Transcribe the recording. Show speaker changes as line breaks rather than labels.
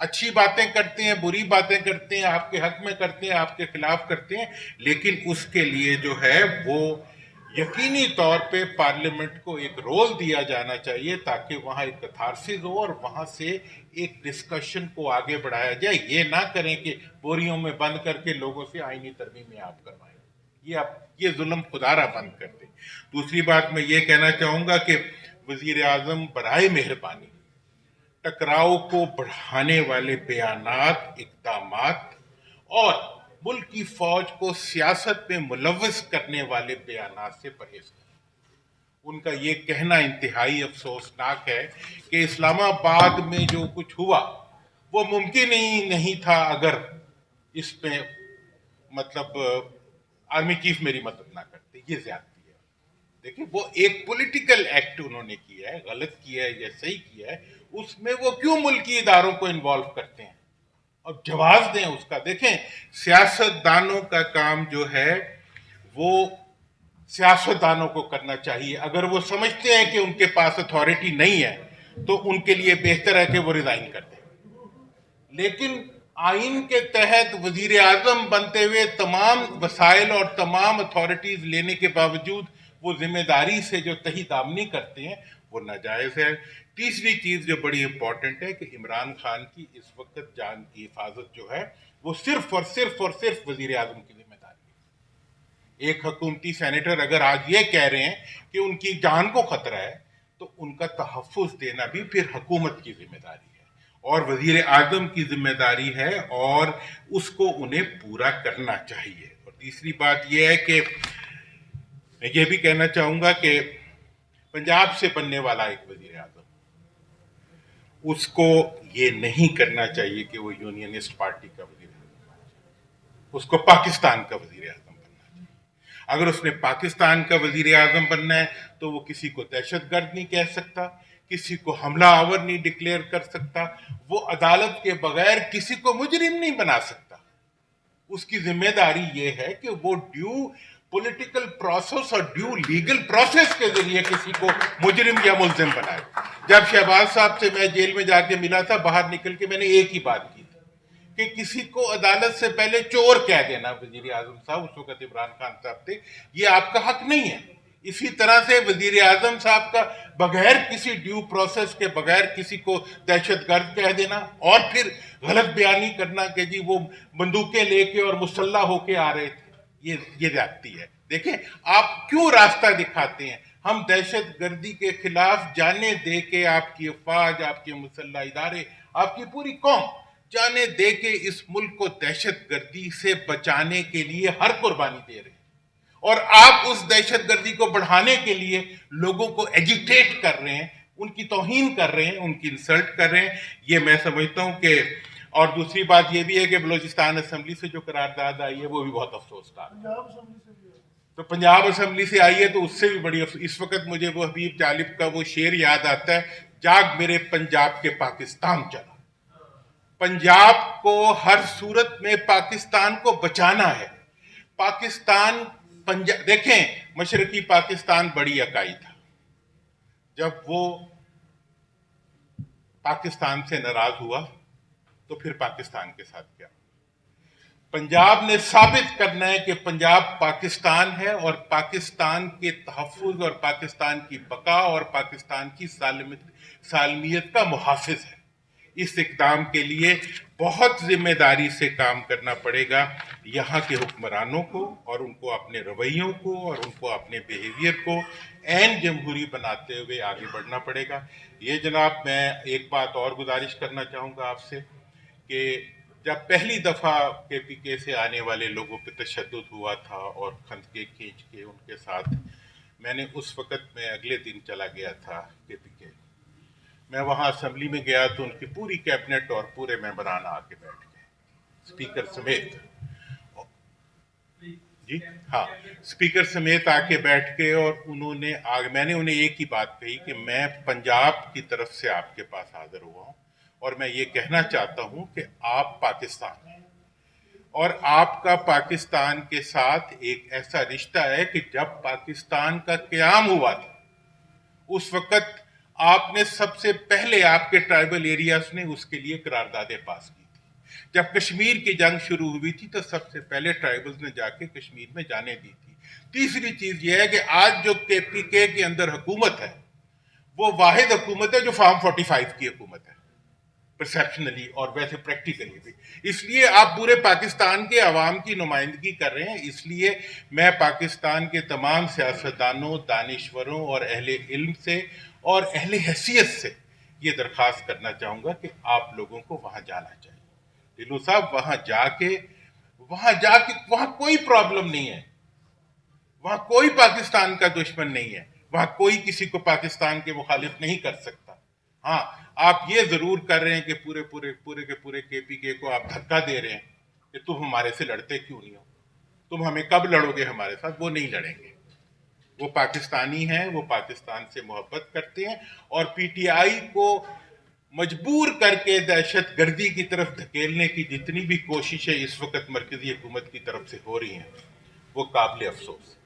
اچھی باتیں کرتے ہیں، بری باتیں کرتے ہیں، آپ کے حق میں کرتے ہیں، آپ کے خلاف کرتے ہیں، لیکن اس کے لیے جو ہے وہ یقینی طور پہ پارلیمنٹ کو ایک رول دیا جانا چاہیے تاکہ وہاں ایک کتھارسس ہو اور وہاں سے ایک ڈسکشن کو آگے بڑھایا جائے. یہ نہ کریں کہ بوریوں میں بند کر کے لوگوں سے آئینی ترمیمیں آپ کروائیں. یہ ظلم خدا را بند کر دیں. دوسری بات میں یہ کہنا چاہوں گا کہ وزیر اعظم برائے مہربانی ٹکراؤ کو بڑھانے والے بیانات، اقدامات اور ملک کی فوج کو سیاست میں ملوث کرنے والے بیانات سے پرہیز کریں. ان کا یہ کہنا انتہائی افسوسناک ہے کہ اسلام آباد میں جو کچھ ہوا وہ ممکن ہی نہیں تھا اگر اس میں مطلب آرمی چیف میری مدد نہ کرتے. یہ زیادتی ہے. دیکھیں وہ ایک پولیٹیکل ایکٹ انہوں نے کیا ہے، غلط کیا ہے یا صحیح کیا ہے، اس میں وہ کیوں ملکی اداروں کو انوالو کرتے ہیں؟ اور جواز دیں اس کا. دیکھیں سیاست دانوں کا کام جو ہے وہ سیاست دانوں کو کرنا چاہیے. اگر وہ سمجھتے ہیں کہ ان کے پاس اتھارٹی نہیں ہے تو ان کے لیے بہتر ہے کہ وہ ریزائن کر دیں. لیکن آئین کے تحت وزیر اعظم بنتے ہوئے تمام وسائل اور تمام اتھارٹیز لینے کے باوجود وہ ذمہ داری سے جو تہی دامنی کرتے ہیں وہ ناجائز ہے. تیسری چیز جو بڑی امپورٹنٹ ہے کہ عمران خان کی اس وقت جان کی حفاظت جو ہے وہ صرف اور صرف وزیر اعظم کی ذمہ داری ہے. ایک حکومتی سینیٹر اگر آج یہ کہہ رہے ہیں کہ ان کی جان کو خطرہ ہے تو ان کا تحفظ دینا بھی پھر حکومت کی ذمہ داری ہے اور وزیر اعظم کی ذمہ داری ہے اور اس کو انہیں پورا کرنا چاہیے. اور تیسری بات یہ ہے کہ میں یہ بھی کہنا چاہوں گا کہ پنجاب سے بننے والا ایک وزیر اعظم اس کو یہ نہیں کرنا چاہیے کہ وہ یونینسٹ پارٹی کا وزیر اعظم بنے. اس کو پاکستان کا وزیر اعظم بننا چاہیے. اگر اس نے پاکستان کا وزیر اعظم بننا ہے تو وہ کسی کو دہشت گرد نہیں کہہ سکتا، کسی کو حملہ آور نہیں ڈکلیئر کر سکتا، وہ عدالت کے بغیر کسی کو مجرم نہیں بنا سکتا. اس کی ذمہ داری یہ ہے کہ وہ ڈیو پولیٹیکل پروسیس اور ڈیو لیگل پروسیس کے ذریعے کسی کو مجرم یا ملزم بنائے. جب شہباز صاحب سے میں جیل میں جا کے ملا تھا، باہر نکل کے میں نے ایک ہی بات کی تھی کہ کسی کو عدالت سے پہلے چور کہہ دینا. وزیر اعظم صاحب اس وقت عمران خان صاحب تھے، یہ آپ کا حق نہیں ہے. اسی طرح سے وزیر اعظم صاحب کا بغیر کسی ڈیو پروسیس کے بغیر کسی کو دہشت گرد کہہ دینا اور پھر غلط بیانی کرنا کہ جی وہ بندوقیں لے کے اور مسلح ہو کے آ رہے تھے، یہ زیادتی ہے. دیکھیں آپ کیوں راستہ دکھاتے ہیں؟ ہم دہشت گردی کے خلاف جانے دے کے آپ کی افواج، آپ کے مسلح ادارے، آپ کی پوری قوم جانے دے کے اس ملک کو دہشت گردی سے بچانے کے لیے ہر قربانی دے رہے ہیں. اور آپ اس دہشت گردی کو بڑھانے کے لیے لوگوں کو ایجیٹیٹ کر رہے ہیں، ان کی توہین کر رہے ہیں، ان کی انسلٹ کر رہے ہیں. یہ میں سمجھتا ہوں کہ اور دوسری بات یہ بھی ہے کہ بلوچستان اسمبلی سے جو قرارداد آئی ہے وہ بھی بہت افسوسناک ہے. تو پنجاب اسمبلی سے آئی ہے تو اس سے بھی بڑی اس وقت مجھے وہ حبیب طالب کا وہ شعر یاد آتا ہے، جاگ میرے پنجاب کے پاکستان چلا. پنجاب کو ہر صورت میں پاکستان کو بچانا ہے. پاکستان دیکھیں مشرقی پاکستان بڑی اکائی تھا. جب وہ پاکستان سے ناراض ہوا تو پھر پاکستان کے ساتھ کیا؟ پنجاب نے ثابت کرنا ہے کہ پنجاب پاکستان ہے اور پاکستان کے تحفظ اور پاکستان کی بقا اور پاکستان کی سالمیت کا محافظ ہے. اس اقدام کے لیے بہت ذمہ داری سے کام کرنا پڑے گا یہاں کے حکمرانوں کو اور ان کو اپنے رویوں کو اور ان کو اپنے بیہیویئر کو عین جمہوری بناتے ہوئے آگے بڑھنا پڑے گا. یہ جناب میں ایک بات اور گزارش کرنا چاہوں گا آپ سے کہ جب پہلی دفعہ کے پی کے سے آنے والے لوگوں پہ تشدد ہوا تھا اور خندقیں کھینچ کے ان کے ساتھ، میں نے اس وقت میں اگلے دن چلا گیا تھا کے پی کے. میں وہاں اسمبلی میں گیا تو ان کی پوری کیبنٹ اور پورے ممبران آ کے بیٹھ گئے، اسپیکر سمیت. جی ہاں، اسپیکر سمیت آ کے بیٹھ کے اور میں نے انہیں ایک ہی بات کہی کہ میں پنجاب کی طرف سے آپ کے پاس حاضر ہوا ہوں اور میں یہ کہنا چاہتا ہوں کہ آپ پاکستان ہیں اور آپ کا پاکستان کے ساتھ ایک ایسا رشتہ ہے کہ جب پاکستان کا قیام ہوا تھا اس وقت آپ نے سب سے پہلے آپ کے ٹرائبل ایریاز نے اس کے لیے قراردادیں پاس کی تھی. جب کشمیر کی جنگ شروع ہوئی تھی تو سب سے پہلے ٹرائبلز نے جا کے کشمیر میں جانے دی تھی. تیسری چیز یہ ہے کہ آج جو کے پی کے اندر حکومت ہے وہ واحد حکومت ہے جو فارم 45 کی حکومت ہے، پرسیپشنلی اور ویسے پریکٹیکلی بھی. اس لیے آپ پورے پاکستان کے عوام کی نمائندگی کر رہے ہیں. اس لیے میں پاکستان کے تمام سیاستدانوں، دانشوروں اور اہل علم سے اور اہل حیثیت سے یہ درخواست کرنا چاہوں گا کہ آپ لوگوں کو وہاں جانا چاہیے. ڈھلو صاحب وہاں جا کے وہاں کوئی پرابلم نہیں ہے، وہاں کوئی پاکستان کا دشمن نہیں ہے، وہاں کوئی کسی کو پاکستان کے مخالف نہیں کر سکتا. ہاں آپ یہ ضرور کر رہے ہیں کہ پورے کے پی کے کو آپ دھکا دے رہے ہیں کہ تم ہمارے سے لڑتے کیوں نہیں ہو، تم ہمیں کب لڑو گے ہمارے ساتھ. وہ نہیں لڑیں گے، وہ پاکستانی ہیں، وہ پاکستان سے محبت کرتے ہیں، اور پی ٹی آئی کو مجبور کر کے دہشت گردی کی طرف دھکیلنے کی جتنی بھی کوششیں اس وقت مرکزی حکومت کی طرف سے ہو رہی ہیں وہ قابل افسوس.